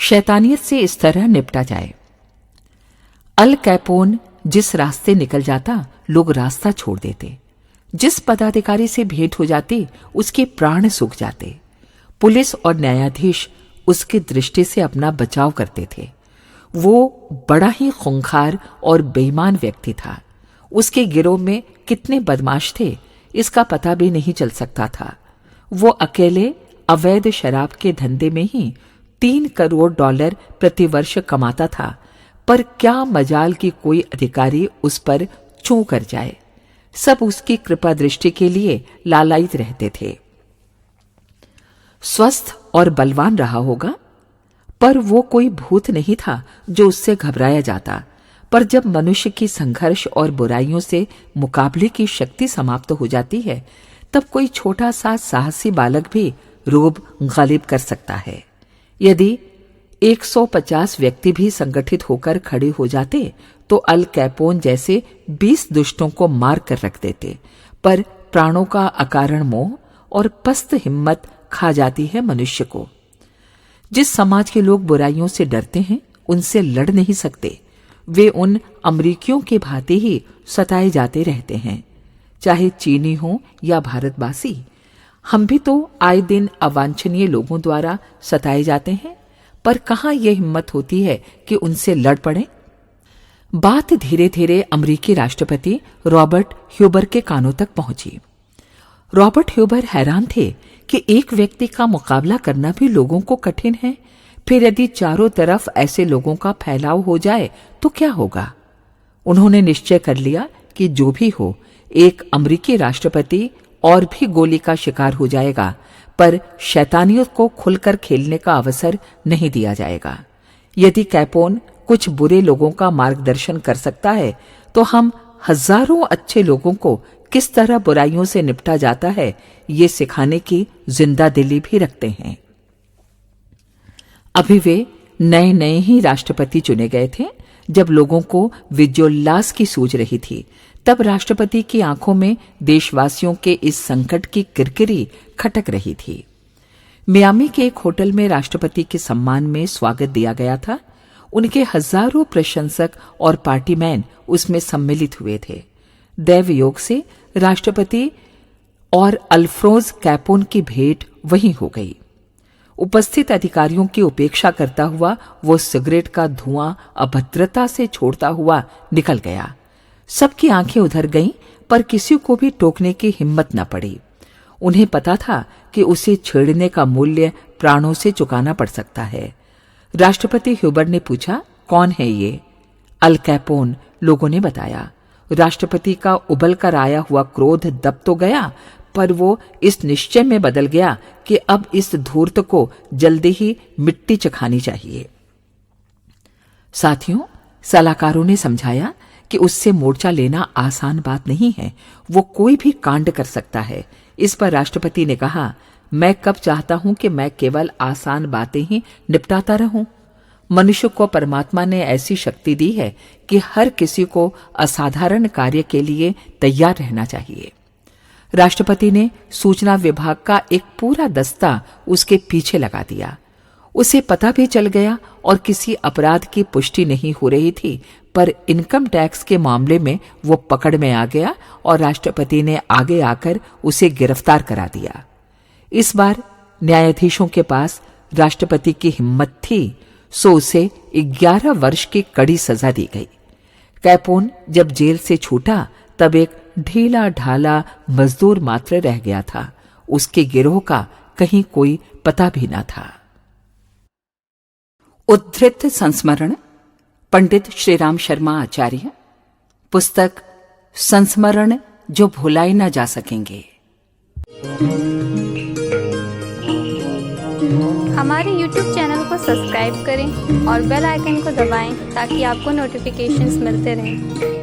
शैतानियत से इस तरह निपटा जाए। अल कैपोन जिस रास्ते निकल जाता, लोग रास्ता छोड़ देते। जिस पदाधिकारी से भेंट हो जाती, उसके प्राण सूख जाते। पुलिस और न्यायाधीश उसकी दृष्टि से अपना बचाव करते थे। वो बड़ा ही खूंखार और बेईमान व्यक्ति था। उसके गिरोह में कितने बदमाश थे, इसका पता भी नहीं चल सकता था। वो अकेले अवैध शराब के धंधे में ही $3 करोड़ प्रतिवर्ष कमाता था, पर क्या मजाल कि कोई अधिकारी उस पर चूं कर जाए। सब उसकी कृपा दृष्टि के लिए लालायित रहते थे। स्वस्थ और बलवान रहा होगा, पर वो कोई भूत नहीं था जो उससे घबराया जाता। पर जब मनुष्य की संघर्ष और बुराइयों से मुकाबले की शक्ति समाप्त हो जाती है, तब कोई छोटा सा साहसी बालक भी रोब गालिब कर सकता है। यदि 150 व्यक्ति भी संगठित होकर खड़े हो जाते, तो अल कैपोन जैसे 20 दुष्टों को मार कर रख देते। पर प्राणों का अकारण मोह और पस्त हिम्मत खा जाती है मनुष्य को। जिस समाज के लोग बुराइयों से डरते हैं, उनसे लड़ नहीं सकते। वे उन अमरीकियों के भांति ही सताए जाते रहते हैं, चाहे चीनी हो या भारतवासी। हम भी तो आए दिन अवांछनीय लोगों द्वारा सताए जाते हैं, पर कहां यह हिम्मत होती है कि उनसे लड़ पड़े। बात धीरे धीरे अमरीकी राष्ट्रपति रॉबर्ट ह्यूबर के कानों तक पहुंची। रॉबर्ट ह्यूबर हैरान थे कि एक व्यक्ति का मुकाबला करना भी लोगों को कठिन है, फिर यदि चारों तरफ ऐसे लोगों का फैलाव हो जाए तो क्या होगा। उन्होंने निश्चय कर लिया कि जो भी हो, एक अमरीकी राष्ट्रपति और भी गोली का शिकार हो जाएगा, पर शैतानियत को खुलकर खेलने का अवसर नहीं दिया जाएगा। यदि कैपोन कुछ बुरे लोगों का मार्गदर्शन कर सकता है, तो हम हजारों अच्छे लोगों को किस तरह बुराइयों से निपटा जाता है, ये सिखाने की जिंदा दिली भी रखते हैं। अभी वे नए नए ही राष्ट्रपति चुने गए थे। जब लोगों को विजयोल्लास की सूझ रही थी, तब राष्ट्रपति की आंखों में देशवासियों के इस संकट की किरकिरी खटक रही थी। मियामी के एक होटल में राष्ट्रपति के सम्मान में स्वागत दिया गया था। उनके हजारों प्रशंसक और पार्टीमैन उसमें सम्मिलित हुए थे। दैवयोग से राष्ट्रपति और अल्फ्रोज कैपोन की भेंट वहीं हो गई। उपस्थित अधिकारियों की उपेक्षा करता हुआ वो सिगरेट का धुआं अभद्रता से छोड़ता हुआ निकल गया। सबकी आंखें उधर गईं, पर किसी को भी टोकने की हिम्मत न पड़ी। उन्हें पता था कि उसे छेड़ने का मूल्य प्राणों से चुकाना पड़ सकता है। राष्ट्रपति ह्यूबर ने पूछा, कौन है ये? अल कैपोन, लोगों ने बताया। राष्ट्रपति का उबल कर आया हुआ क्रोध दब तो गया, पर वो इस निश्चय में बदल गया कि अब इस धूर्त को जल्दी ही मिट्टी चखानी चाहिए। साथियों, सलाहकारों ने समझाया कि उससे मोर्चा लेना आसान बात नहीं है। वो कोई भी कांड कर सकता है। इस पर राष्ट्रपति ने कहा, मैं कब चाहता हूं कि मैं केवल आसान बातें ही निपटाता रहूं। मनुष्य को परमात्मा ने ऐसी शक्ति दी है कि हर किसी को असाधारण कार्य के लिए तैयार रहना चाहिए। राष्ट्रपति ने सूचना विभाग का एक पूरा दस्ता उसके पीछे लगा दिया। उसे पता भी चल गया और किसी अपराध की पुष्टि नहीं हो रही थी, पर इनकम टैक्स के मामले में वो पकड़ में आ गया और राष्ट्रपति ने आगे आकर उसे गिरफ्तार करा दिया। इस बार न्यायाधीशों के पास राष्ट्रपति की हिम्मत थी, सो उसे 11 वर्ष की कड़ी सजा दी गई। कैपोन जब जेल से छूटा, तब एक ढीला ढाला मजदूर मात्र रह गया था। उसके गिरोह का कहीं कोई पता भी न था। उद्धृत संस्मरण, पंडित श्रीराम शर्मा आचार्य। पुस्तक संस्मरण जो भुलाए न जा सकेंगे। हमारे YouTube चैनल को सब्सक्राइब करें और बेल आइकन को दबाएं ताकि आपको नोटिफिकेशंस मिलते रहें।